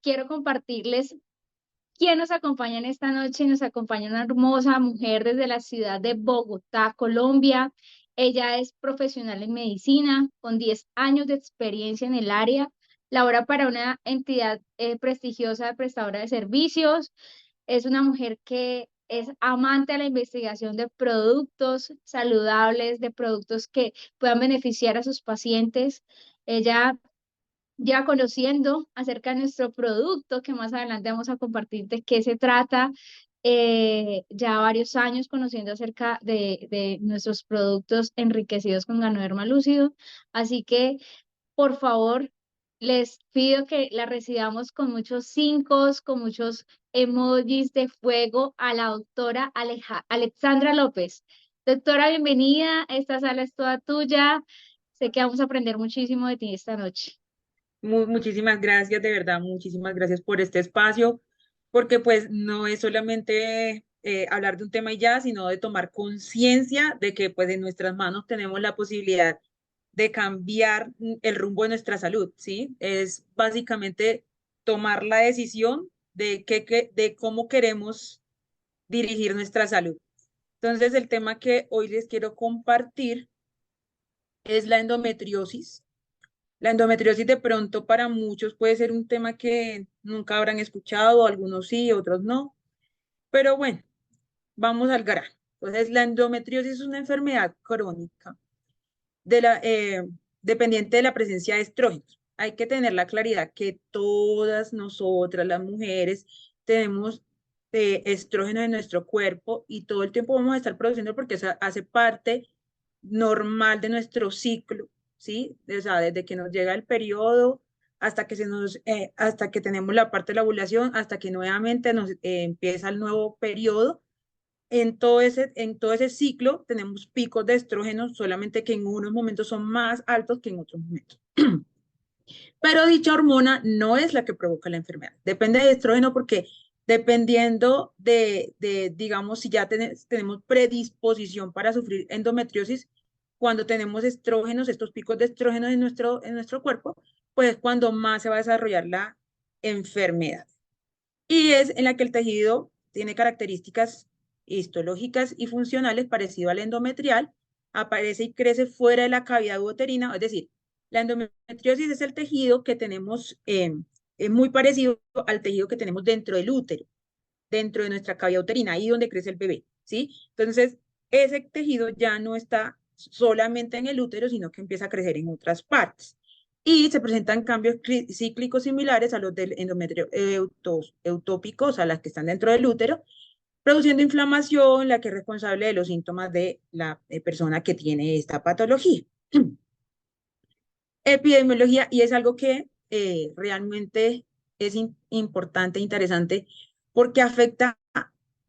quiero compartirles quién nos acompaña en esta noche. Nos acompaña una hermosa mujer desde la ciudad de Bogotá, Colombia. Ella es profesional en medicina, con 10 años de experiencia en el área. Labora para una entidad prestigiosa de prestadora de servicios. Es una mujer que es amante a la investigación de productos saludables, de productos que puedan beneficiar a sus pacientes. Ella ya conociendo acerca de nuestro producto, que más adelante vamos a compartir de qué se trata, ya varios años conociendo acerca de nuestros productos enriquecidos con Ganoderma Lúcido. Así que, por favor, les pido que la recibamos con muchos cinco, con muchos emojis de fuego a la doctora Alexandra López. Doctora, bienvenida. Esta sala es toda tuya. Sé que vamos a aprender muchísimo de ti esta noche. Muchísimas gracias, de verdad, muchísimas gracias por este espacio, porque pues no es solamente hablar de un tema y ya, sino de tomar conciencia de que pues en nuestras manos tenemos la posibilidad de cambiar el rumbo de nuestra salud, ¿sí? Es básicamente tomar la decisión de cómo queremos dirigir nuestra salud. Entonces, el tema que hoy les quiero compartir es la endometriosis. La endometriosis de pronto para muchos puede ser un tema que nunca habrán escuchado, algunos sí, otros no, pero bueno, vamos al grano. Entonces, la endometriosis es una enfermedad crónica dependiente de la presencia de estrógenos. Hay que tener la claridad que todas nosotras, las mujeres, tenemos estrógenos en nuestro cuerpo y todo el tiempo vamos a estar produciendo porque eso hace parte normal de nuestro ciclo, ¿sí? O sea, desde que nos llega el periodo hasta que tenemos la parte de la ovulación, hasta que nuevamente nos empieza el nuevo periodo. En todo ese ciclo tenemos picos de estrógeno, solamente que en unos momentos son más altos que en otros momentos. Pero dicha hormona no es la que provoca la enfermedad. Depende de estrógeno porque dependiendo digamos, si ya tenemos predisposición para sufrir endometriosis, cuando tenemos estrógenos, estos picos de estrógeno en nuestro cuerpo, pues cuando más se va a desarrollar la enfermedad. Y es en la que el tejido tiene características histológicas y funcionales parecido al endometrial, aparece y crece fuera de la cavidad uterina, es decir, la endometriosis es el tejido que tenemos, es muy parecido al tejido que tenemos dentro del útero, dentro de nuestra cavidad uterina, ahí donde crece el bebé, ¿sí? Entonces, ese tejido ya no está solamente en el útero, sino que empieza a crecer en otras partes. Y se presentan cambios cíclicos similares a los del endometrio eutópico, o sea, las que están dentro del útero, produciendo inflamación, la que es responsable de los síntomas de la persona que tiene esta patología. Epidemiología, y es algo que realmente es importante, interesante, porque afecta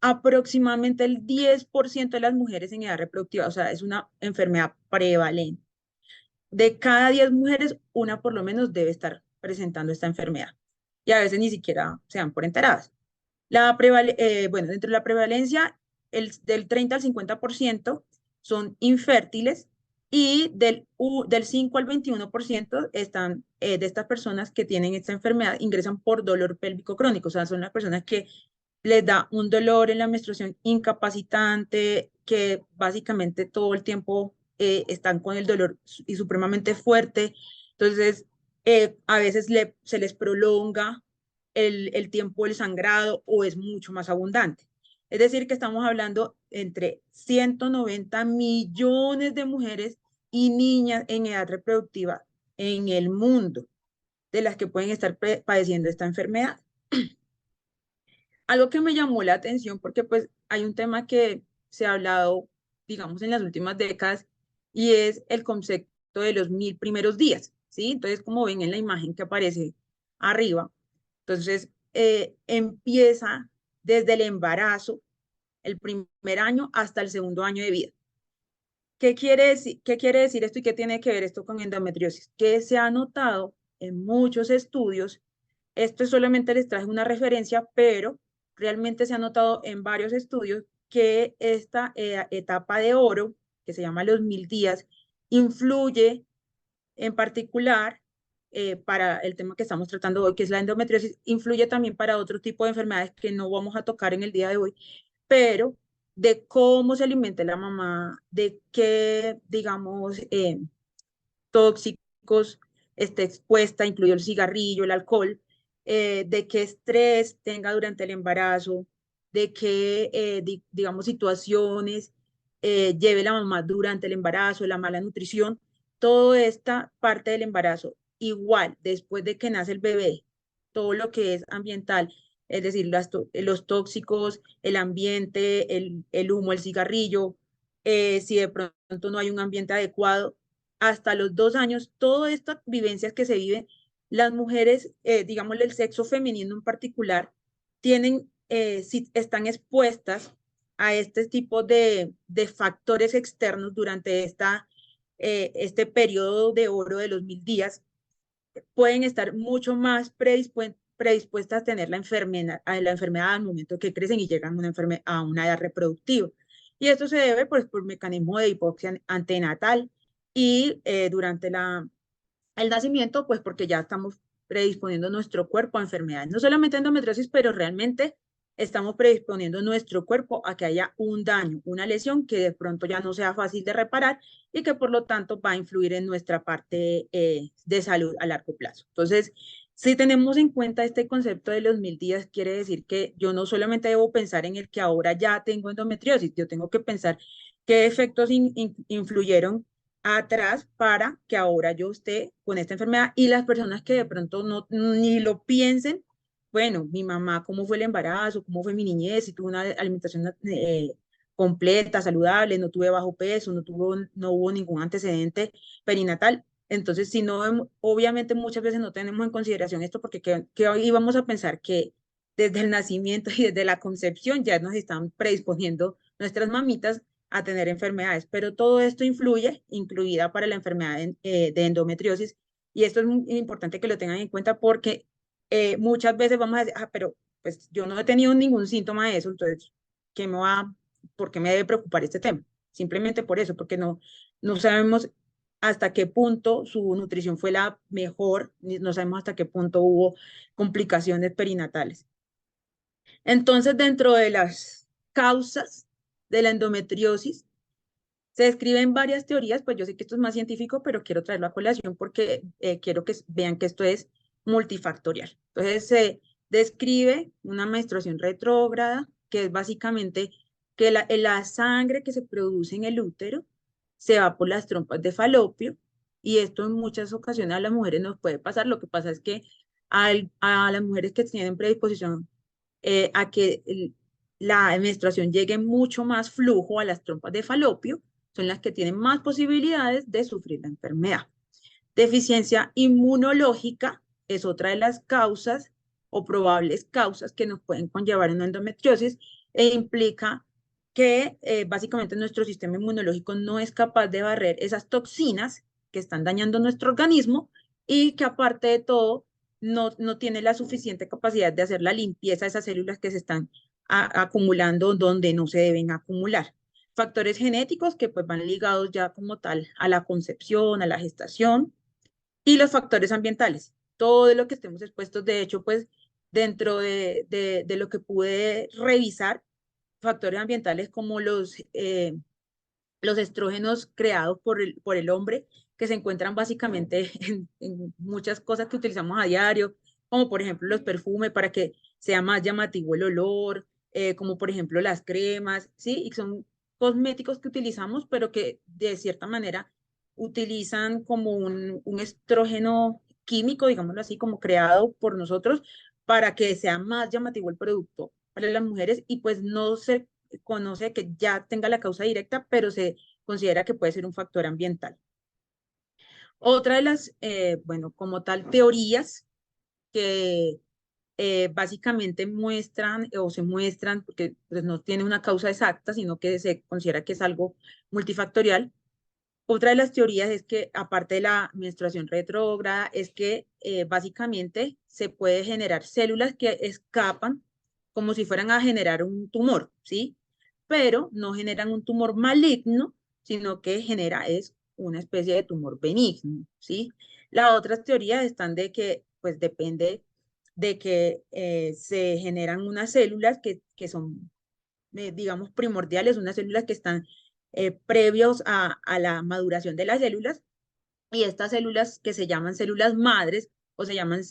aproximadamente el 10% de las mujeres en edad reproductiva, o sea, es una enfermedad prevalente. De cada 10 mujeres, una por lo menos debe estar presentando esta enfermedad. Y a veces ni siquiera se dan por enteradas. Bueno, dentro de la prevalencia, del 30 al 50% son infértiles y del 5 al 21% están, de estas personas que tienen esta enfermedad ingresan por dolor pélvico crónico. O sea, son las personas que les da un dolor en la menstruación incapacitante, que básicamente todo el tiempo están con el dolor y supremamente fuerte. Entonces, a veces se les prolonga el tiempo del sangrado o es mucho más abundante. Es decir, que estamos hablando entre 190 millones de mujeres y niñas en edad reproductiva en el mundo, de las que pueden estar padeciendo esta enfermedad. Algo que me llamó la atención, porque pues hay un tema que se ha hablado, digamos, en las últimas décadas, y es el concepto de los 1000 primeros días, ¿sí? Entonces, como ven en la imagen que aparece arriba, entonces empieza desde el embarazo, el primer año hasta el segundo año de vida. ¿Qué quiere decir esto y qué tiene que ver esto con endometriosis? Que se ha notado en muchos estudios, esto solamente les traje una referencia, pero realmente se ha notado en varios estudios que esta etapa de oro, que se llama los 1000 días, influye en particular para el tema que estamos tratando hoy, que es la endometriosis, influye también para otro tipo de enfermedades que no vamos a tocar en el día de hoy, pero de cómo se alimenta la mamá, de qué, digamos, tóxicos esté expuesta, incluido el cigarrillo, el alcohol, de qué estrés tenga durante el embarazo, de qué, digamos, situaciones lleve la mamá durante el embarazo, la mala nutrición, toda esta parte del embarazo. Igual, después de que nace el bebé, todo lo que es ambiental, es decir, los tóxicos, el ambiente, el humo, el cigarrillo, si de pronto no hay un ambiente adecuado, hasta los 2 años, todas estas vivencias que se viven, las mujeres, digamos, el sexo femenino en particular, tienen, si están expuestas a este tipo de factores externos durante este periodo de oro de los 1000 días, pueden estar mucho más predispuestas a tener la enfermedad al momento que crecen y llegan a una edad reproductiva. Y esto se debe pues, por mecanismo de hipoxia antenatal y durante el nacimiento, pues porque ya estamos predisponiendo nuestro cuerpo a enfermedades, no solamente endometriosis, pero realmente estamos predisponiendo nuestro cuerpo a que haya un daño, una lesión que de pronto ya no sea fácil de reparar y que por lo tanto va a influir en nuestra parte de salud a largo plazo. Entonces, si tenemos en cuenta este concepto de los 1000 días, quiere decir que yo no solamente debo pensar en el que ahora ya tengo endometriosis, yo tengo que pensar qué efectos influyeron atrás para que ahora yo esté con esta enfermedad y las personas que de pronto no ni lo piensen, bueno, mi mamá, ¿cómo fue el embarazo? ¿Cómo fue mi niñez? Si tuve una alimentación completa, saludable, no tuve bajo peso, no hubo ningún antecedente perinatal. Entonces, si no, obviamente muchas veces no tenemos en consideración esto porque que hoy íbamos a pensar que desde el nacimiento y desde la concepción ya nos están predisponiendo nuestras mamitas a tener enfermedades, pero todo esto influye, incluida para la enfermedad de endometriosis, y esto es muy importante que lo tengan en cuenta porque muchas veces vamos a decir, pero pues yo no he tenido ningún síntoma de eso, entonces, ¿qué me va, ¿por qué me debe preocupar este tema? Simplemente por eso, porque no sabemos hasta qué punto su nutrición fue la mejor, no sabemos hasta qué punto hubo complicaciones perinatales. Entonces, dentro de las causas de la endometriosis, se describen varias teorías, pues yo sé que esto es más científico, pero quiero traerlo a colación porque quiero que vean que esto es multifactorial. Entonces, se describe una menstruación retrógrada, que es básicamente que la sangre que se produce en el útero se va por las trompas de falopio, y esto en muchas ocasiones a las mujeres nos puede pasar. Lo que pasa es que a las mujeres que tienen predisposición a que la menstruación llegue mucho más flujo a las trompas de falopio, son las que tienen más posibilidades de sufrir la enfermedad. Deficiencia inmunológica es otra de las causas o probables causas que nos pueden conllevar una endometriosis e implica que básicamente nuestro sistema inmunológico no es capaz de barrer esas toxinas que están dañando nuestro organismo y que aparte de todo no tiene la suficiente capacidad de hacer la limpieza de esas células que se están acumulando donde no se deben acumular. Factores genéticos que pues van ligados ya como tal a la concepción, a la gestación, y los factores ambientales. Todo de lo que estemos expuestos, de hecho, pues dentro de lo que pude revisar, factores ambientales como los estrógenos creados por el hombre, que se encuentran básicamente en muchas cosas que utilizamos a diario, como por ejemplo los perfumes para que sea más llamativo el olor, como por ejemplo las cremas, ¿sí? Y son cosméticos que utilizamos, pero que de cierta manera utilizan como un estrógeno químico, digámoslo así, como creado por nosotros para que sea más llamativo el producto para las mujeres y pues no se conoce que ya tenga la causa directa, pero se considera que puede ser un factor ambiental. Otra de las, bueno, como tal, teorías que básicamente muestran o se muestran, porque pues, no tiene una causa exacta, sino que se considera que es algo multifactorial. Otra de las teorías es que, aparte de la menstruación retrógrada, es que básicamente se puede generar células que escapan como si fueran a generar un tumor, ¿sí? Pero no generan un tumor maligno, sino que genera es una especie de tumor benigno, ¿sí? Las otras teorías están de que, pues depende de que se generan unas células que son, digamos, primordiales, unas células que están previos a la maduración de las células, y estas células que se llaman células madres o se llaman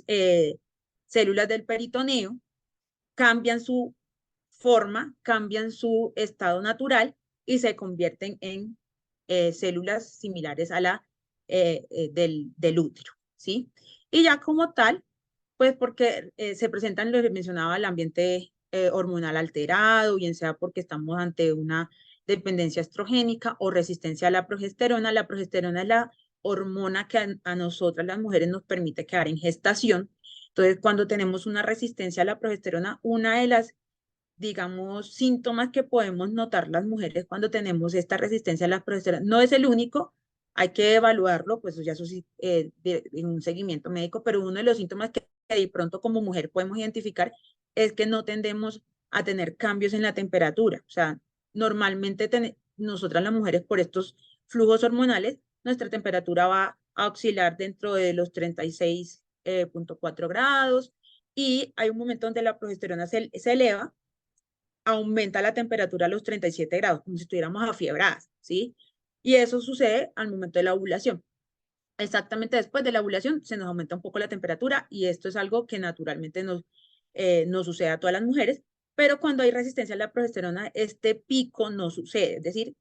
células del peritoneo, cambian su forma, cambian su estado natural y se convierten en células similares a la del útero, ¿sí? Y ya como tal, pues porque se presentan, lo que mencionaba, el ambiente hormonal alterado, bien sea porque estamos ante una dependencia estrogénica o resistencia a la progesterona. La progesterona es la hormona que a nosotras las mujeres nos permite quedar en gestación. Entonces, cuando tenemos una resistencia a la progesterona, una de las, digamos, síntomas que podemos notar las mujeres cuando tenemos esta resistencia a la progesterona, no es el único, hay que evaluarlo, pues ya eso sí, en un seguimiento médico, pero uno de los síntomas que de pronto como mujer podemos identificar es que no tendemos a tener cambios en la temperatura. O sea, normalmente nosotras las mujeres por estos flujos hormonales, nuestra temperatura va a oscilar dentro de los 36,4 grados, y hay un momento donde la progesterona se eleva, aumenta la temperatura a los 37 grados, como si estuviéramos afiebradas, ¿sí? Y eso sucede al momento de la ovulación. Exactamente después de la ovulación se nos aumenta un poco la temperatura, y esto es algo que naturalmente nos sucede a todas las mujeres, pero cuando hay resistencia a la progesterona, este pico no sucede, es decir,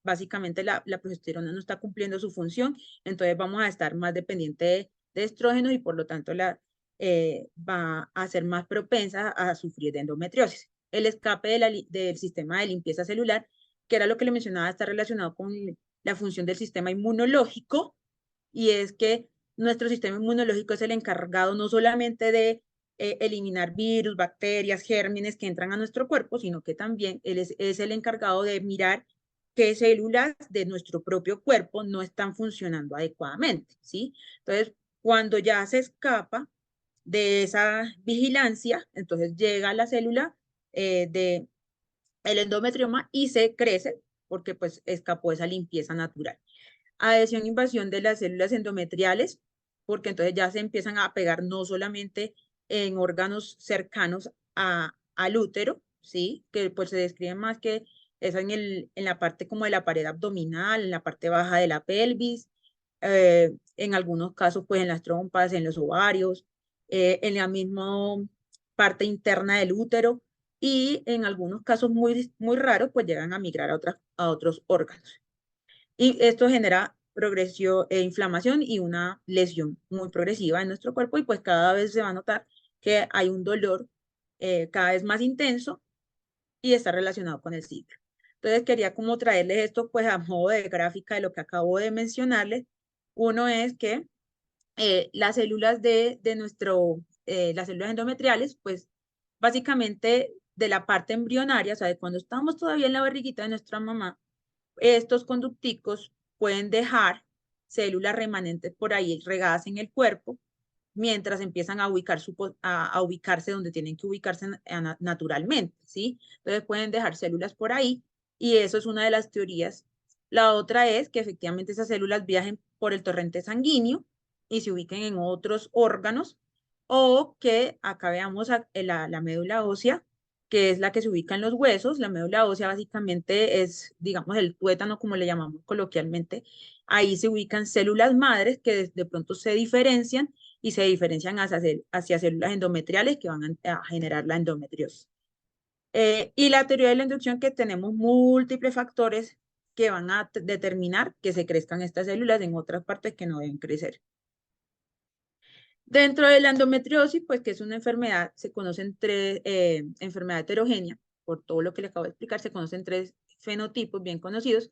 básicamente la progesterona no está cumpliendo su función, entonces vamos a estar más dependiente de estrógenos, y por lo tanto va a ser más propensa a sufrir de endometriosis. El escape del sistema de limpieza celular, que era lo que le mencionaba, está relacionado con la función del sistema inmunológico, y es que nuestro sistema inmunológico es el encargado no solamente de eliminar virus, bacterias, gérmenes que entran a nuestro cuerpo, sino que también él es el encargado de mirar qué células de nuestro propio cuerpo no están funcionando adecuadamente, ¿sí? Entonces, cuando ya se escapa de esa vigilancia, entonces llega la célula de el endometrioma y se crece porque pues escapó esa limpieza natural. Adhesión, invasión de las células endometriales, porque entonces ya se empiezan a pegar no solamente en órganos cercanos al útero, ¿sí? Que pues se describe más que es en la parte como de la pared abdominal, en la parte baja de la pelvis, en algunos casos pues en las trompas, en los ovarios, en la misma parte interna del útero, y en algunos casos muy, muy raros pues llegan a migrar a otros órganos. Y esto genera progresión e inflamación y una lesión muy progresiva en nuestro cuerpo, y pues cada vez se va a notar que hay un dolor cada vez más intenso y está relacionado con el ciclo. Entonces quería como traerles esto pues a modo de gráfica de lo que acabo de mencionarles. Uno es que las células las células endometriales, pues básicamente de la parte embrionaria, o sea, de cuando estamos todavía en la barriguita de nuestra mamá, estos conducticos pueden dejar células remanentes por ahí regadas en el cuerpo, mientras empiezan a ubicarse donde tienen que ubicarse naturalmente, ¿sí? Entonces pueden dejar células por ahí, y eso es una de las teorías. La otra es que efectivamente esas células viajen por el torrente sanguíneo y se ubiquen en otros órganos, o que acá veamos la médula ósea, que es la que se ubica en los huesos. La médula ósea básicamente es, digamos, el tuétano, como le llamamos coloquialmente. Ahí se ubican células madres que de pronto se diferencian, y se diferencian hacia células endometriales que van a generar la endometriosis. Y la teoría de la inducción, que tenemos múltiples factores que van a determinar que se crezcan estas células en otras partes que no deben crecer. Dentro de la endometriosis, pues que es una enfermedad, se conocen tres, enfermedad heterogénea, por todo lo que le acabo de explicar, se conocen tres fenotipos bien conocidos,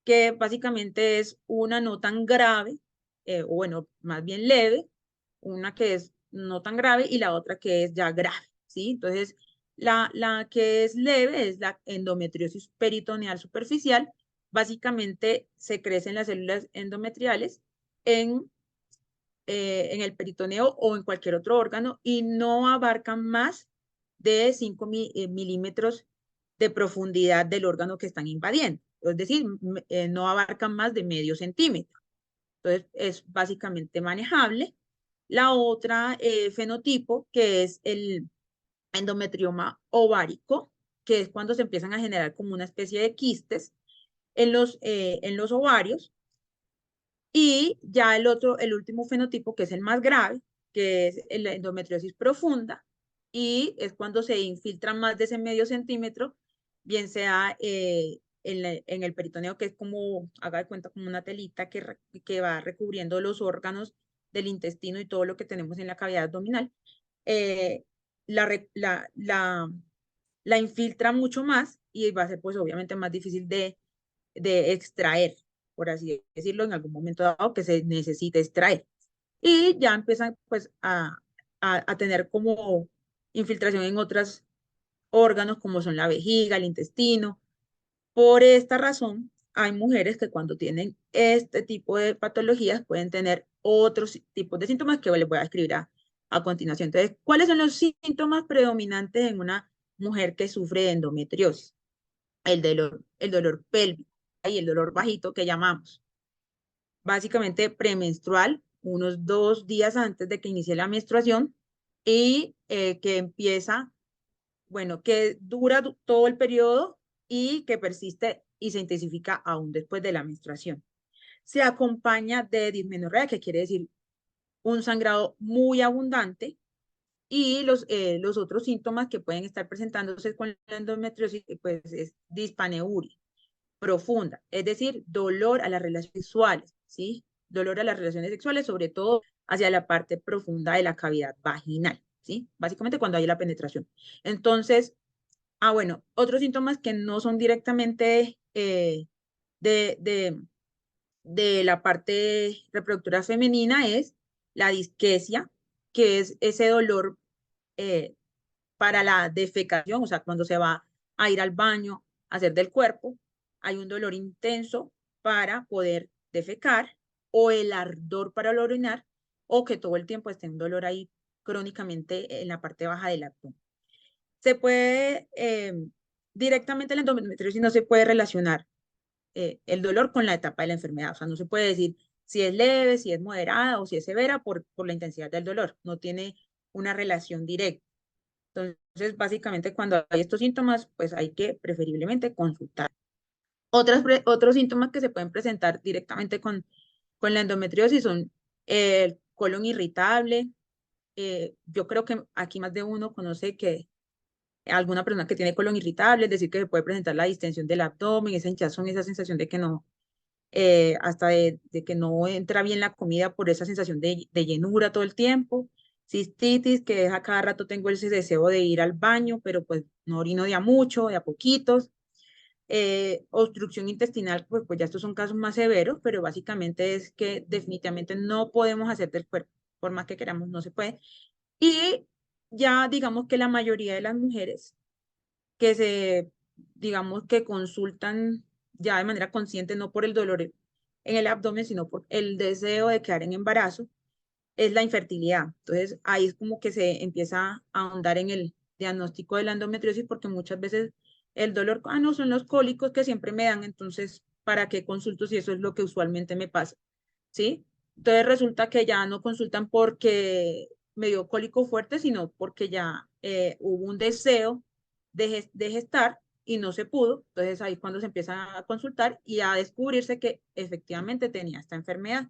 que básicamente es una no tan grave, o bueno, más bien leve, una que es no tan grave y la otra que es ya grave, ¿sí? Entonces, la que es leve es la endometriosis peritoneal superficial. Básicamente se crecen las células endometriales en, en el peritoneo o en cualquier otro órgano, y no abarcan más de 5 milímetros de profundidad del órgano que están invadiendo. Es decir, no abarcan más de medio centímetro. Entonces, es básicamente manejable. La otra fenotipo, que es el endometrioma ovárico, que es cuando se empiezan a generar como una especie de quistes en los ovarios. Y ya el último fenotipo, que es el más grave, que es la endometriosis profunda, y es cuando se infiltra más de ese medio centímetro, bien sea en el peritoneo, que es como, haga de cuenta, como una telita que va recubriendo los órganos del intestino y todo lo que tenemos en la cavidad abdominal, eh, la, la infiltra mucho más y va a ser pues obviamente más difícil de extraer, por así decirlo, en algún momento dado que se necesite extraer. Y ya empiezan pues a tener como infiltración en otros órganos como son la vejiga, el intestino. Por esta razón, hay mujeres que cuando tienen este tipo de patologías pueden tener otros tipos de síntomas que les voy a describir a continuación. Entonces, ¿cuáles son los síntomas predominantes en una mujer que sufre de endometriosis? El dolor pélvico y el dolor bajito que llamamos. Básicamente premenstrual, unos 2 días antes de que inicie la menstruación y que empieza, bueno, que dura todo el periodo y que persiste y se intensifica aún después de la menstruación. Se acompaña de dismenorrea, que quiere decir un sangrado muy abundante, y los otros síntomas que pueden estar presentándose con la endometriosis, pues es dispaneuria profunda, es decir, dolor a las relaciones sexuales, ¿sí? Dolor a las relaciones sexuales, sobre todo hacia la parte profunda de la cavidad vaginal, ¿sí? Básicamente cuando hay la penetración. Entonces, bueno, otros síntomas que no son directamente de, de, de la parte reproductora femenina es la disquesia, que es ese dolor eh, para la defecación, o sea, cuando se va a ir al baño, a hacer del cuerpo, hay un dolor intenso para poder defecar o el ardor para orinar o que todo el tiempo esté un dolor ahí crónicamente en la parte baja del abdomen. Se puede, directamente la endometriosis no se puede relacionar el dolor con la etapa de la enfermedad, o sea, no se puede decir si es leve, si es moderada o si es severa por la intensidad del dolor, no tiene una relación directa. Entonces, básicamente, cuando hay estos síntomas, pues hay que preferiblemente consultar. Otros síntomas que se pueden presentar directamente con la endometriosis son el colon irritable. Yo creo que aquí más de uno conoce que alguna persona que tiene colon irritable, es decir, que se puede presentar la distensión del abdomen, esa hinchazón, esa sensación de que no, hasta de que no entra bien la comida por esa sensación de llenura todo el tiempo. Cistitis, que es a cada rato tengo ese deseo de ir al baño, pero pues no orino de a mucho, de a poquitos. Obstrucción intestinal, pues ya estos son casos más severos, pero básicamente es que definitivamente no podemos hacer del cuerpo, por más que queramos, no se puede. Y ya digamos que la mayoría de las mujeres que digamos que consultan ya de manera consciente, no por el dolor en el abdomen, sino por el deseo de quedar en embarazo, es la infertilidad. Entonces, ahí es como que se empieza a ahondar en el diagnóstico de la endometriosis, porque muchas veces el dolor, no, son los cólicos que siempre me dan, entonces, ¿para qué consulto si eso es lo que usualmente me pasa? ¿Sí? Entonces resulta que ya no consultan porque me dio cólico fuerte, sino porque ya hubo un deseo de gestar y no se pudo. Entonces ahí es cuando se empieza a consultar y a descubrirse que efectivamente tenía esta enfermedad.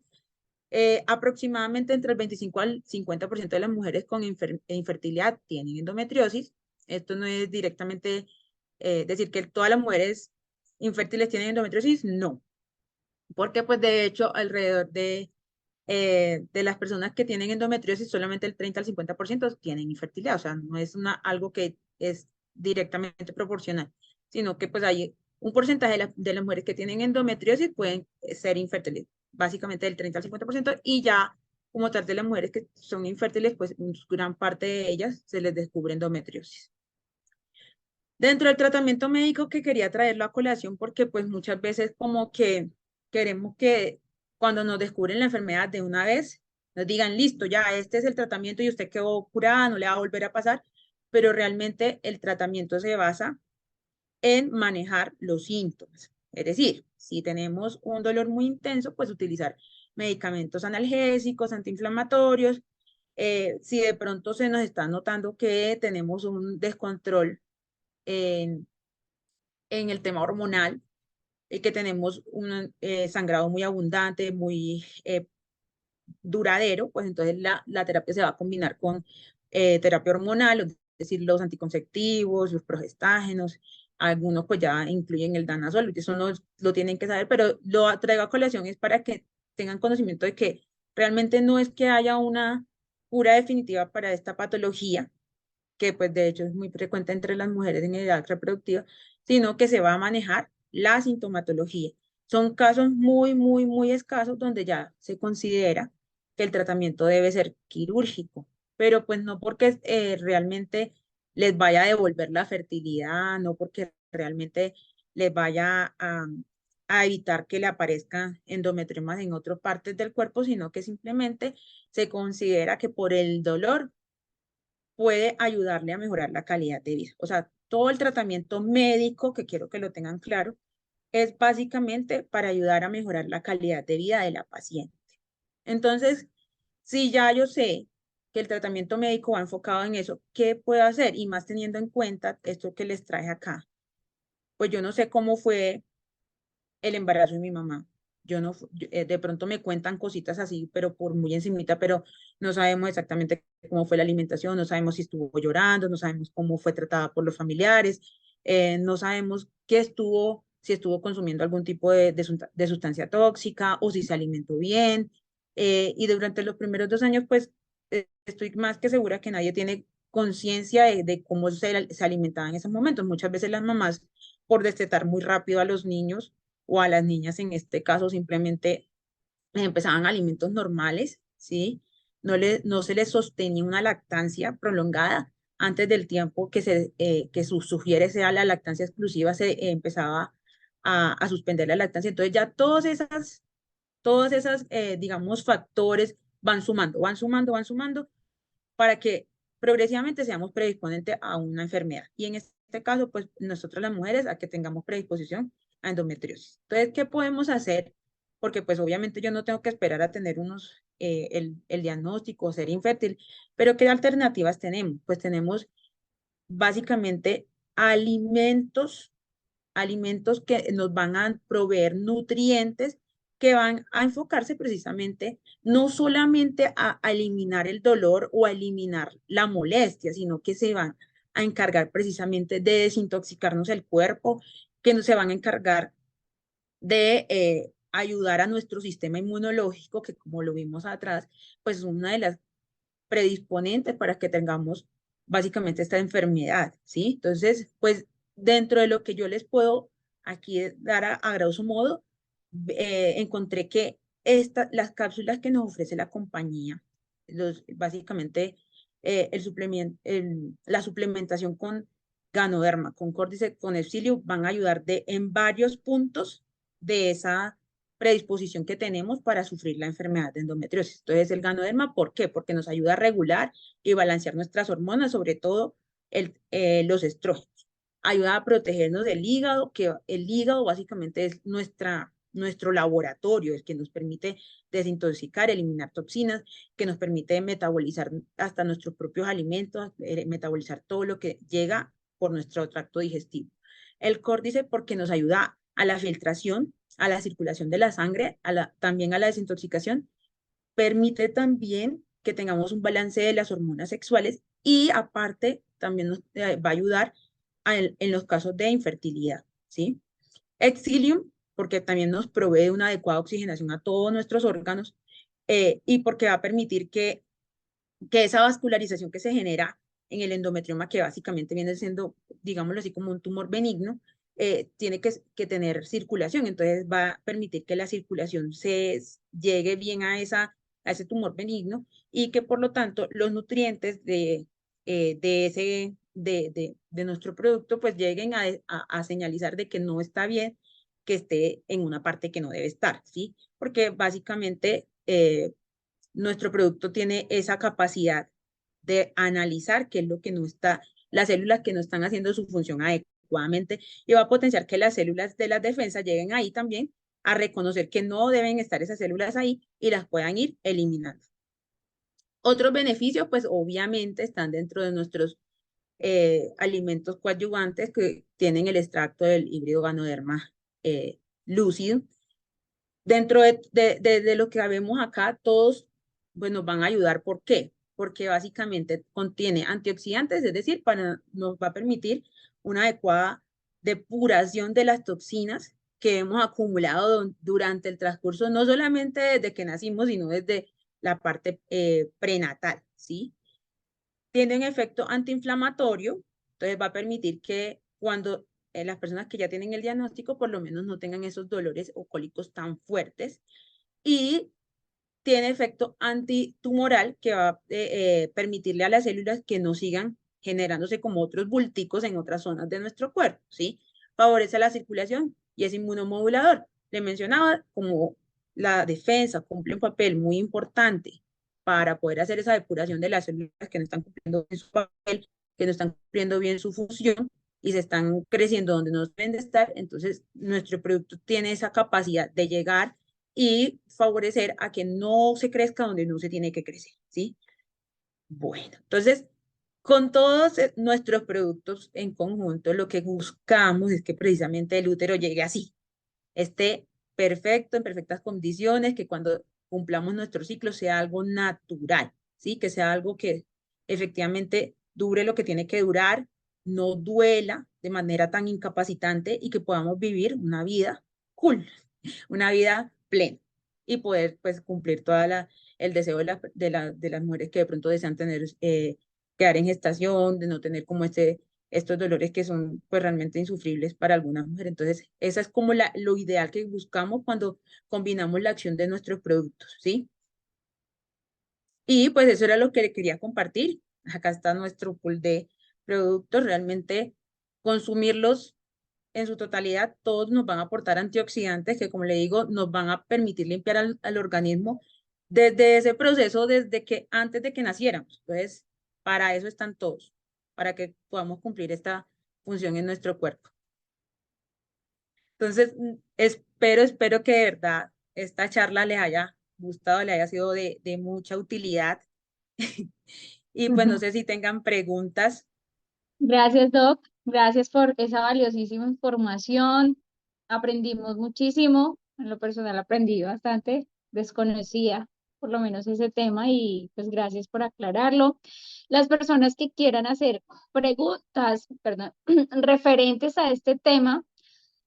Aproximadamente entre el 25 al 50% de las mujeres con infertilidad tienen endometriosis. Esto no es directamente decir que todas las mujeres infértiles tienen endometriosis, no, porque pues de hecho alrededor de las personas que tienen endometriosis, solamente el 30 al 50% tienen infertilidad, o sea, no es algo que es directamente proporcional, sino que pues hay un porcentaje de las mujeres que tienen endometriosis pueden ser infértiles, básicamente del 30 al 50%, y ya como tal de las mujeres que son infértiles, pues gran parte de ellas se les descubre endometriosis. Dentro del tratamiento médico que quería traerlo a colación porque pues muchas veces como que queremos que cuando nos descubren la enfermedad de una vez nos digan, listo, ya este es el tratamiento y usted quedó curada, no le va a volver a pasar, pero realmente el tratamiento se basa en manejar los síntomas. Es decir, si tenemos un dolor muy intenso, pues utilizar medicamentos analgésicos, antiinflamatorios. Si de pronto se nos está notando que tenemos un descontrol en, en el tema hormonal, y que tenemos un sangrado muy abundante, muy duradero, pues entonces la terapia se va a combinar con terapia hormonal, es decir, los anticonceptivos, los progestágenos, algunos pues ya incluyen el danazol, eso no lo tienen que saber, pero lo traigo a colación es para que tengan conocimiento de que realmente no es que haya una cura definitiva para esta patología, que pues de hecho es muy frecuente entre las mujeres en edad reproductiva, sino que se va a manejar la sintomatología. Son casos muy, muy, muy escasos donde ya se considera que el tratamiento debe ser quirúrgico, pero pues no porque realmente les vaya a devolver la fertilidad, no porque realmente les vaya a evitar que le aparezcan endometriomas en otras partes del cuerpo, sino que simplemente se considera que por el dolor puede ayudarle a mejorar la calidad de vida. O sea, todo el tratamiento médico, que quiero que lo tengan claro, es básicamente para ayudar a mejorar la calidad de vida de la paciente. Entonces, si ya yo sé que el tratamiento médico va enfocado en eso, ¿qué puedo hacer? Y más teniendo en cuenta esto que les traje acá. Pues yo no sé cómo fue el embarazo de mi mamá. Yo no, de pronto me cuentan cositas así, pero por muy encimita, pero no sabemos exactamente cómo fue la alimentación, no sabemos si estuvo llorando, no sabemos cómo fue tratada por los familiares, no sabemos qué estuvo, si estuvo consumiendo algún tipo de sustancia tóxica o si se alimentó bien. Y durante los primeros 2 años, pues estoy más que segura que nadie tiene conciencia de cómo se alimentaba en esos momentos. Muchas veces las mamás, por destetar muy rápido a los niños, o a las niñas en este caso simplemente empezaban alimentos normales, ¿sí? No se les sostenía una lactancia prolongada. Antes del tiempo que sugiere sea la lactancia exclusiva, se empezaba a suspender la lactancia. Entonces ya todas esas digamos, factores van sumando, van sumando, van sumando para que progresivamente seamos predisponentes a una enfermedad. Y en este caso, pues nosotros las mujeres a que tengamos predisposición a endometriosis. Entonces, ¿qué podemos hacer? Porque pues obviamente yo no tengo que esperar a tener el diagnóstico o ser infértil, pero ¿qué alternativas tenemos? Pues tenemos básicamente alimentos alimentos que nos van a proveer nutrientes que van a enfocarse precisamente no solamente a eliminar el dolor o a eliminar la molestia, sino que se van a encargar precisamente de desintoxicarnos el cuerpo, que se van a encargar de ayudar a nuestro sistema inmunológico, que como lo vimos atrás, pues es una de las predisponentes para que tengamos básicamente esta enfermedad, ¿sí? Entonces, pues dentro de lo que yo les puedo aquí dar a grosso modo, encontré que las cápsulas que nos ofrece la compañía, básicamente la suplementación con Ganoderma, con Cordyceps, con Epsilio, van a ayudar en varios puntos de esa predisposición que tenemos para sufrir la enfermedad de endometriosis. Entonces, el ganoderma, ¿por qué? Porque nos ayuda a regular y balancear nuestras hormonas, sobre todo los estrógenos. Ayuda a protegernos del hígado, que el hígado básicamente es nuestro laboratorio, es que nos permite desintoxicar, eliminar toxinas, que nos permite metabolizar hasta nuestros propios alimentos, metabolizar todo lo que llega por nuestro tracto digestivo. El córdice porque nos ayuda a la filtración, a la circulación de la sangre, también a la desintoxicación, permite también que tengamos un balance de las hormonas sexuales y aparte también nos va a ayudar en los casos de infertilidad, ¿sí? Exilium, porque también nos provee una adecuada oxigenación a todos nuestros órganos y porque va a permitir que esa vascularización que se genera en el endometrioma, que básicamente viene siendo, digámoslo así, como un tumor benigno, tiene que tener circulación. Entonces va a permitir que la circulación llegue bien a ese tumor benigno y que por lo tanto los nutrientes de nuestro producto pues lleguen a señalizar de que no está bien que esté en una parte que no debe estar, ¿sí? Porque básicamente nuestro producto tiene esa capacidad de analizar qué es lo que no está, las células que no están haciendo su función adecuadamente y va a potenciar que las células de la defensa lleguen ahí también a reconocer que no deben estar esas células ahí y las puedan ir eliminando. Otros beneficios, pues obviamente están dentro de nuestros alimentos coadyuvantes que tienen el extracto del híbrido Ganoderma lúcido. Dentro de lo que vemos acá, todos pues, nos van a ayudar. ¿Por qué? Porque básicamente contiene antioxidantes, es decir, nos va a permitir una adecuada depuración de las toxinas que hemos acumulado durante el transcurso, no solamente desde que nacimos, sino desde la parte prenatal, ¿sí? Tiene un efecto antiinflamatorio, entonces va a permitir que cuando las personas que ya tienen el diagnóstico, por lo menos no tengan esos dolores o cólicos tan fuertes. Y tiene efecto antitumoral que va a permitirle a las células que no sigan generándose como otros bulticos en otras zonas de nuestro cuerpo, ¿sí? Favorece la circulación y es inmunomodulador. Le mencionaba como la defensa cumple un papel muy importante para poder hacer esa depuración de las células que no están cumpliendo bien su papel, que no están cumpliendo bien su función y se están creciendo donde no deben de estar. Entonces, nuestro producto tiene esa capacidad de llegar y favorecer a que no se crezca donde no se tiene que crecer, ¿sí? Bueno, entonces, con todos nuestros productos en conjunto, lo que buscamos es que precisamente el útero llegue así, esté perfecto, en perfectas condiciones, que cuando cumplamos nuestro ciclo sea algo natural, ¿sí? Que sea algo que efectivamente dure lo que tiene que durar, no duela de manera tan incapacitante y que podamos vivir una vida cool, una vida plena y poder pues cumplir el deseo de las mujeres que de pronto desean tener, quedar en gestación, de no tener como estos dolores que son pues realmente insufribles para algunas mujeres. Entonces, esa es como lo ideal que buscamos cuando combinamos la acción de nuestros productos, ¿sí? Y pues eso era lo que le quería compartir. Acá está nuestro pool de productos. Realmente consumirlos en su totalidad, todos nos van a aportar antioxidantes que, como le digo, nos van a permitir limpiar al organismo desde ese proceso, desde que antes de que naciéramos. Entonces, para eso están todos, para que podamos cumplir esta función en nuestro cuerpo. Entonces, espero que de verdad esta charla les haya gustado, le haya sido de mucha utilidad. Y pues no sé si tengan preguntas. Gracias, Doc. Gracias por esa valiosísima información. Aprendimos muchísimo. En lo personal aprendí bastante. Desconocía por lo menos ese tema y pues gracias por aclararlo. Las personas que quieran hacer preguntas, perdón, referentes a este tema,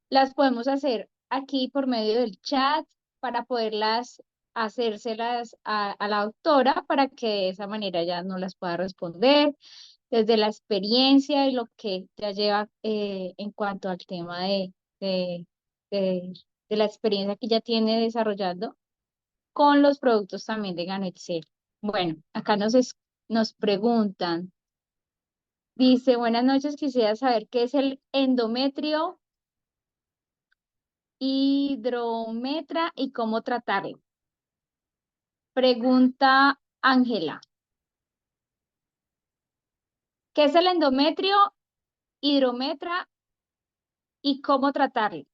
las podemos hacer aquí por medio del chat para poderlas hacérselas a la doctora para que de esa manera ya no las pueda responder desde la experiencia y lo que ya lleva en cuanto al tema de, de, de la experiencia que ya tiene desarrollando con los productos también de Ganexcel. Bueno, acá nos preguntan, dice, buenas noches, quisiera saber qué es el endometrio, hidrometra y cómo tratarlo. Pregunta Ángela, ¿qué es el endometrio, hidrometra y cómo tratarlo?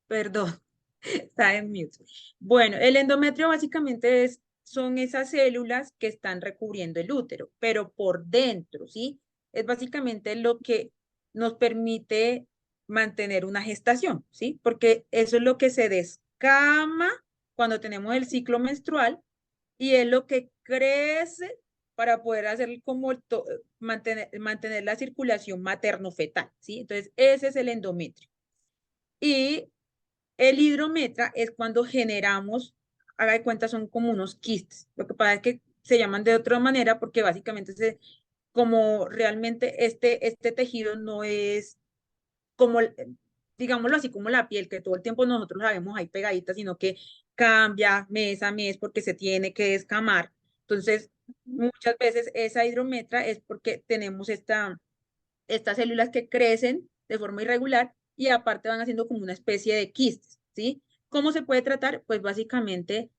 Perdón, está en mute. Bueno, el endometrio básicamente son esas células que están recubriendo el útero, pero por dentro, ¿sí? Es básicamente lo que nos permite mantener una gestación, ¿sí? Porque eso es lo que se descama cuando tenemos el ciclo menstrual y es lo que crece para poder hacer como mantener la circulación materno-fetal, ¿sí? Entonces, ese es el endometrio. Y el hidrometra es cuando generamos, haga de cuenta, son como unos quistes. Lo que pasa es que se llaman de otra manera porque básicamente como realmente este tejido no es como, digámoslo así, como la piel, que todo el tiempo nosotros la vemos ahí pegadita, sino que cambia mes a mes porque se tiene que descamar. Entonces, muchas veces esa hidrometra es porque tenemos estas células que crecen de forma irregular y aparte van haciendo como una especie de quistes, ¿sí? ¿Cómo se puede tratar? Pues básicamente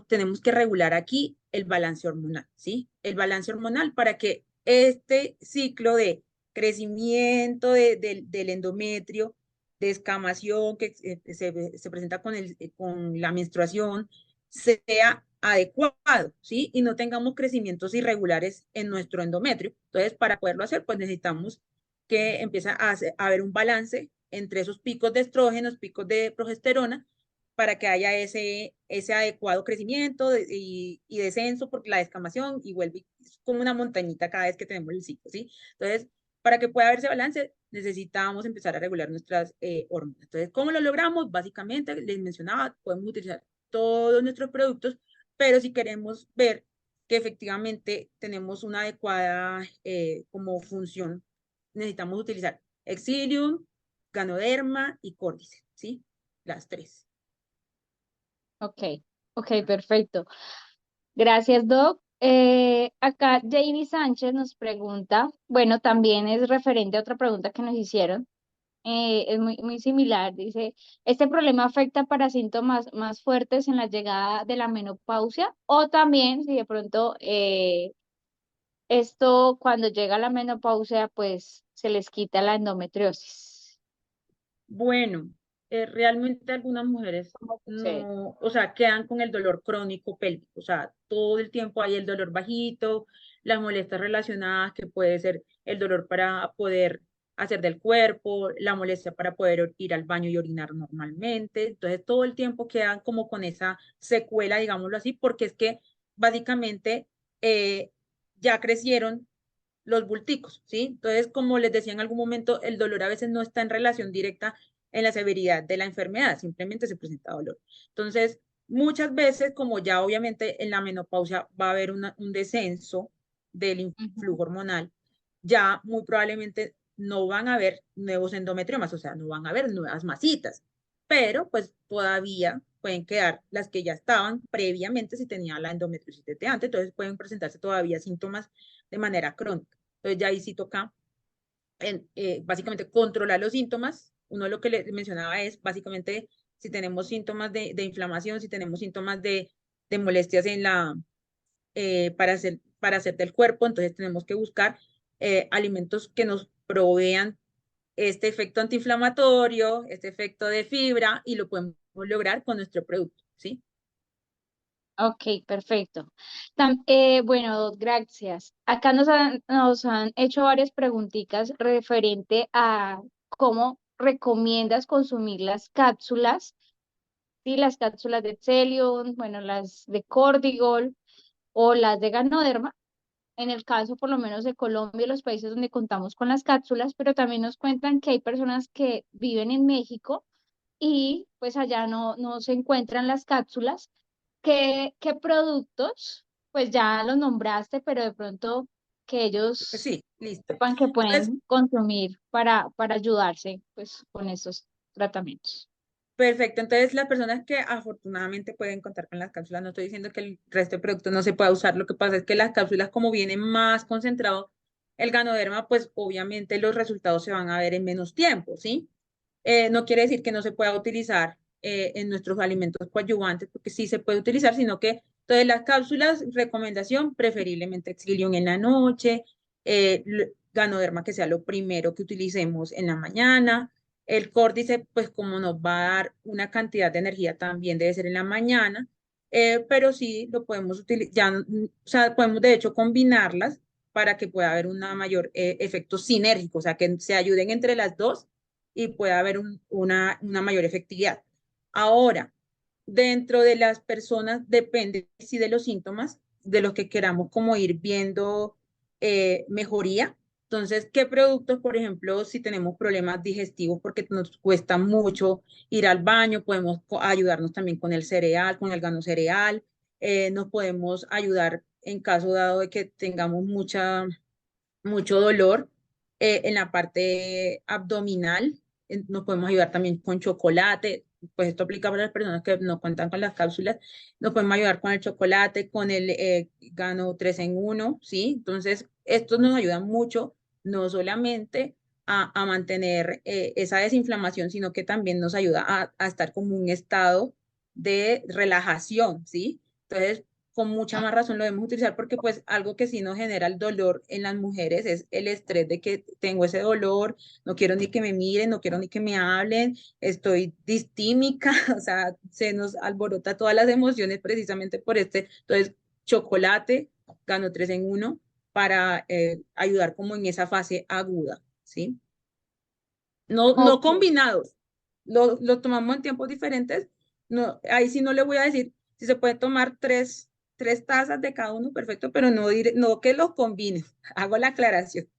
tenemos que regular aquí el balance hormonal, ¿sí? El balance hormonal para que este ciclo de crecimiento del endometrio, descamación que se presenta con la menstruación, sea adecuado, ¿sí? Y no tengamos crecimientos irregulares en nuestro endometrio. Entonces, para poderlo hacer, pues necesitamos que empiece a haber un balance entre esos picos de estrógenos, picos de progesterona, para que haya ese adecuado crecimiento y descenso, porque la descamación y vuelve como una montañita cada vez que tenemos el ciclo, ¿sí? Entonces, para que pueda haber ese balance, necesitamos empezar a regular nuestras hormonas. Entonces, ¿cómo lo logramos? Básicamente, les mencionaba, podemos utilizar todos nuestros productos, pero si queremos ver que efectivamente tenemos una adecuada como función, necesitamos utilizar Exilium, Ganoderma y Córdice, ¿sí? Las tres. Ok, ok, perfecto. Gracias, Doc. Acá Jamie Sánchez nos pregunta, bueno, también es referente a otra pregunta que nos hicieron, es muy similar. Dice, ¿este problema afecta para síntomas más fuertes en la llegada de la menopausia? O también, si de pronto esto cuando llega la menopausia, pues se les quita la endometriosis. Bueno, realmente algunas mujeres ¿Cómo sucede? no, o sea, quedan con el dolor crónico pélvico, o sea, todo el tiempo hay el dolor bajito, las molestias relacionadas, que puede ser el dolor para poder hacer del cuerpo, la molestia para poder ir al baño y orinar normalmente, entonces todo el tiempo quedan como con esa secuela, digámoslo así, porque es que básicamente eh, ya crecieron los bulticos, ¿sí? Entonces, como les decía en algún momento, el dolor a veces no está en relación directa en la severidad de la enfermedad, simplemente se presenta dolor. Entonces, muchas veces, como ya obviamente en la menopausia va a haber un descenso del Ujú. influjo hormonal, ya muy probablemente no van a haber nuevos endometriomas, o sea, no van a haber nuevas masitas, pero pues todavía pueden quedar las que ya estaban previamente si tenía la endometriosis desde antes, entonces pueden presentarse todavía síntomas de manera crónica. Entonces ya ahí sí toca básicamente controlar los síntomas. Uno lo que le mencionaba es básicamente si tenemos síntomas de inflamación, si tenemos síntomas de molestias para hacer del cuerpo, entonces tenemos que buscar alimentos que nos provean este efecto antiinflamatorio, este efecto de fibra, y lo podemos lograr con nuestro producto, ¿sí? Ok, perfecto. Bueno, gracias. Acá nos han hecho varias preguntitas referente a cómo recomiendas consumir las cápsulas, ¿sí? Las cápsulas de Celium, bueno, las de Cordigol o las de Ganoderma. En el caso, por lo menos, de Colombia y los países donde contamos con las cápsulas, pero también nos cuentan que hay personas que viven en México y pues allá no se encuentran las cápsulas. ¿Qué productos? Pues ya los nombraste, pero de pronto que ellos Sí, listo. sepan que Entonces, pueden consumir para ayudarse pues con esos tratamientos. perfecto, entonces las personas que afortunadamente pueden contar con las cápsulas, no estoy diciendo que el resto de productos no se pueda usar, lo que pasa es que las cápsulas como viene más concentrado el ganoderma, pues obviamente los resultados se van a ver en menos tiempo, ¿sí? No quiere decir que no se pueda utilizar en nuestros alimentos coadyuvantes, porque sí se puede utilizar, sino que entonces las cápsulas, recomendación, preferiblemente Exilium en la noche, ganoderma que sea lo primero que utilicemos en la mañana. El córdice, pues como nos va a dar una cantidad de energía, también debe ser en la mañana, pero sí lo podemos utilizar, o sea, podemos de hecho combinarlas para que pueda haber un mayor efecto sinérgico, o sea, que se ayuden entre las dos y pueda haber una mayor efectividad. Ahora, dentro de las personas, depende si de los síntomas, de los que queramos como ir viendo mejoría. Entonces, ¿qué productos, por ejemplo, si tenemos problemas digestivos porque nos cuesta mucho ir al baño, podemos ayudarnos también con el cereal, con el grano cereal, nos podemos ayudar en caso dado de que tengamos mucho dolor en la parte abdominal. Nos podemos ayudar también con chocolate, pues esto aplica para las personas que no cuentan con las cápsulas. Nos podemos ayudar con el chocolate, con el Gano 3 en 1, ¿sí? Entonces, esto nos ayuda mucho, no solamente a mantener esa desinflamación, sino que también nos ayuda a estar como un estado de relajación, ¿sí? Entonces, con mucha más razón lo debemos utilizar porque pues algo que sí nos genera el dolor en las mujeres es el estrés de que tengo ese dolor, no quiero ni que me miren, no quiero ni que me hablen, estoy distímica, o sea, se nos alborota todas las emociones precisamente por este. Entonces, chocolate, gano 3 en uno para ayudar como en esa fase aguda, ¿sí? No, no Ok. combinados, lo tomamos en tiempos diferentes. No, ahí sí no le voy a decir si se puede tomar tres tazas de cada uno, perfecto, pero no, no que los combine. Hago la aclaración.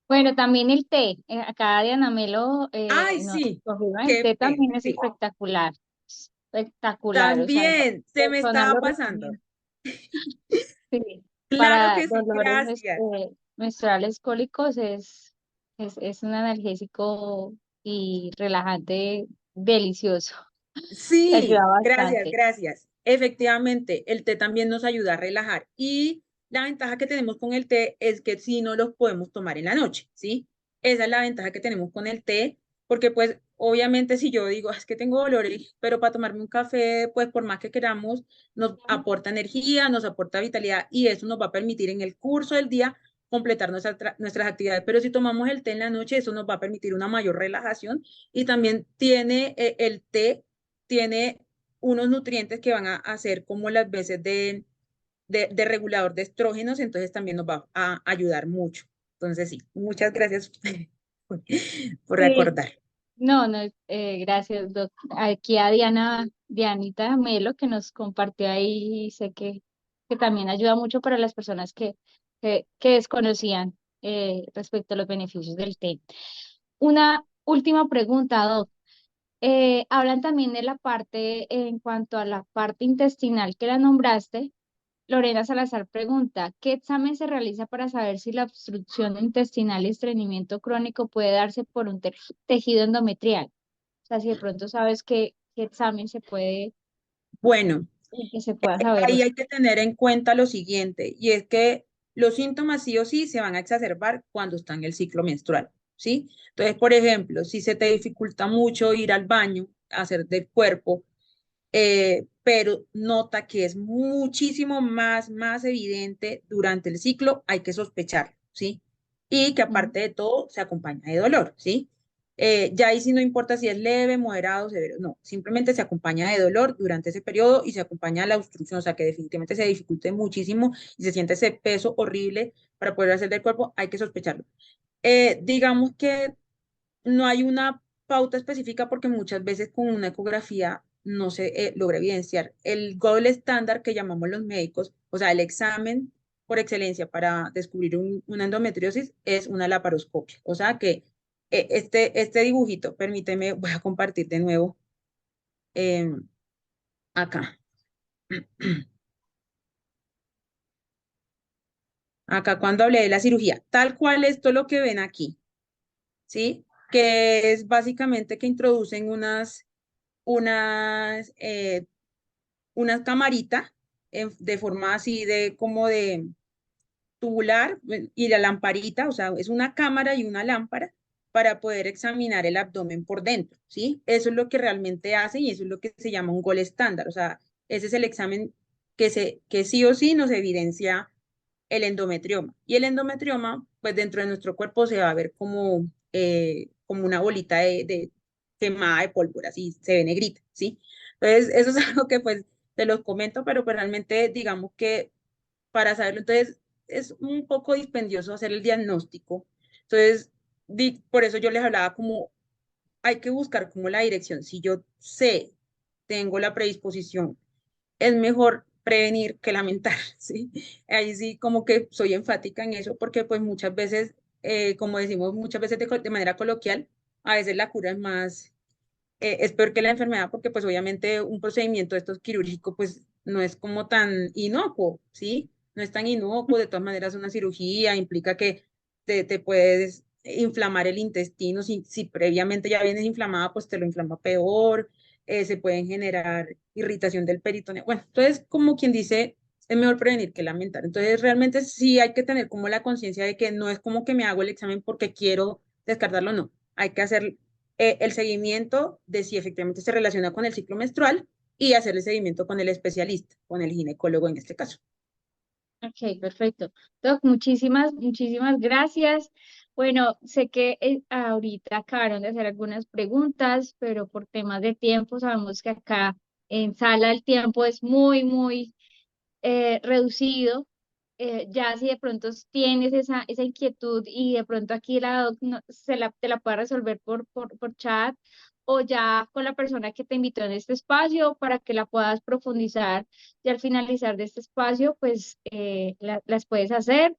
Bueno, también el té. Acá Diana Melo Ay, nos sí, confirma, el qué té pena, también es sí. espectacular. Espectacular. O sea, También se me personal estaba lo pasando. recomiendo. Sí, Claro para que sí, dolores gracias. menstruales cólicos es un analgésico y relajante delicioso. Te ayuda Sí, gracias, bastante. gracias. Efectivamente, el té también nos ayuda a relajar y la ventaja que tenemos con el té es que sí no los podemos tomar en la noche, ¿sí? Esa es la ventaja que tenemos con el té, porque pues obviamente si yo digo, es que tengo dolores, pero para tomarme un café, pues por más que queramos, nos aporta energía, nos aporta vitalidad y eso nos va a permitir en el curso del día completar nuestras actividades. Pero si tomamos el té en la noche, eso nos va a permitir una mayor relajación y también tiene el té tiene unos nutrientes que van a hacer como las veces de regulador de estrógenos, entonces también nos va a ayudar mucho. Entonces, sí, muchas gracias por Sí, recordar. no, no, gracias, doc. Aquí a Dianita Melo, que nos compartió ahí, y sé que también ayuda mucho para las personas que desconocían respecto a los beneficios del té. Una última pregunta, doc. Hablan también de la parte, en cuanto a la parte intestinal que la nombraste. Lorena Salazar pregunta, ¿qué examen se realiza para saber si la obstrucción intestinal y estreñimiento crónico puede darse por un tejido endometrial? O sea, si de pronto sabes qué examen se puede, Bueno, que se pueda saber ahí eso. hay que tener en cuenta lo siguiente, y es que los síntomas sí o sí se van a exacerbar cuando está en el ciclo menstrual, ¿sí? Entonces, por ejemplo, si se te dificulta mucho ir al baño, hacer del cuerpo, pero nota que es muchísimo más evidente durante el ciclo, hay que sospechar, ¿sí? Y que Ujú. aparte de todo se acompaña de dolor, ¿sí? Ya ahí sí no importa si es leve, moderado, severo, no, simplemente se acompaña de dolor durante ese periodo y se acompaña de la obstrucción, o sea que definitivamente se dificulte muchísimo y se siente ese peso horrible para poder hacer del cuerpo, hay que sospecharlo. Digamos que no hay una pauta específica porque muchas veces con una ecografía no se logra evidenciar. El gold estándar que llamamos los médicos, o sea, el examen por excelencia para descubrir una endometriosis es una laparoscopia. O sea que este dibujito, permíteme, voy a compartir de nuevo eh, acá. Acá cuando hablé de la cirugía, tal cual esto lo que ven aquí, ¿sí? Que es básicamente que introducen unas una camarita de forma así de como de tubular y la lamparita, o sea, es una cámara y una lámpara para poder examinar el abdomen por dentro, ¿sí? Eso es lo que realmente hacen y eso es lo que se llama un gol estándar, o sea, ese es el examen que sí o sí nos evidencia el endometrioma. Y el endometrioma, pues dentro de nuestro cuerpo se va a ver como una bolita de quemada de pólvora, así se ve negrita, ¿sí? Entonces, eso es algo que pues te los comento, pero pues realmente digamos que para saberlo, entonces es un poco dispendioso hacer el diagnóstico. Entonces, por eso yo les hablaba como hay que buscar como la dirección. Si yo sé, tengo la predisposición, es mejor prevenir que lamentar, ¿sí? Ahí sí como que soy enfática en eso porque pues muchas veces, como decimos muchas veces de manera coloquial, a veces la cura es más, es peor que la enfermedad porque pues obviamente un procedimiento de estos quirúrgico pues no es como tan inocuo, ¿sí? No es tan inocuo, de todas maneras una cirugía implica que te puedes inflamar el intestino, si previamente ya vienes inflamada pues te lo inflama peor, se pueden generar irritación del peritoneo, bueno, entonces como quien dice, es mejor prevenir que lamentar, entonces realmente sí hay que tener como la conciencia de que no es como que me hago el examen porque quiero descartarlo, no, hay que hacer el seguimiento de si efectivamente se relaciona con el ciclo menstrual y hacer el seguimiento con el especialista, con el ginecólogo en este caso. Ok, perfecto. Doc, muchísimas gracias. Bueno, sé que ahorita acabaron de hacer algunas preguntas, pero por temas de tiempo sabemos que acá en sala el tiempo es muy reducido. Ya si de pronto tienes esa inquietud y de pronto aquí la doc te la puede resolver por chat o ya con la persona que te invitó en este espacio para que la puedas profundizar y al finalizar de este espacio, pues las puedes hacer.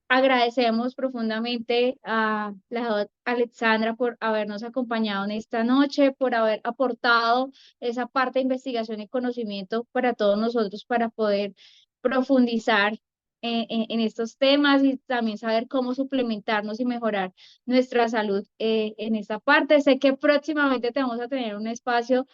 Agradecemos profundamente a la doc Alexandra por habernos acompañado en esta noche, por haber aportado esa parte de investigación y conocimiento para todos nosotros para poder profundizar en estos temas y también saber cómo suplementarnos y mejorar nuestra salud en esta parte. Sé que próximamente te vamos a tener un espacio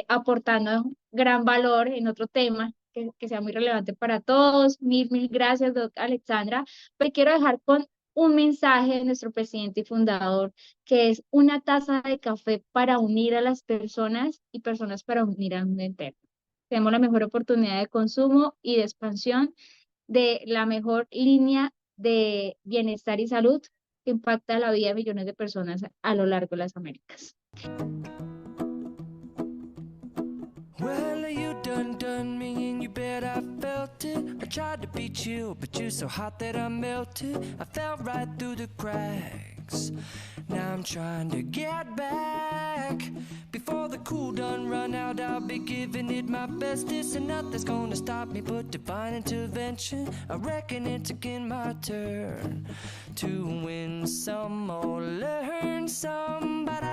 aportando gran valor en otro tema que sea muy relevante para todos. Mil gracias, doctora Alexandra. Pero quiero dejar con un mensaje de nuestro presidente y fundador, que es una taza de café para unir a las personas y personas para unir al mundo entero. Tenemos la mejor oportunidad de consumo y de expansión de la mejor línea de bienestar y salud que impacta la vida de millones de personas a lo largo de las Américas. Well, you done me and you bet I felt it. I tried to be chill, but you're so hot that I melted. I fell right through the cracks. Now I'm trying to get back. Before the cool done run out, I'll be giving it my bestest. And nothing's gonna stop me but divine intervention. I reckon it's again my turn to win some or learn some. But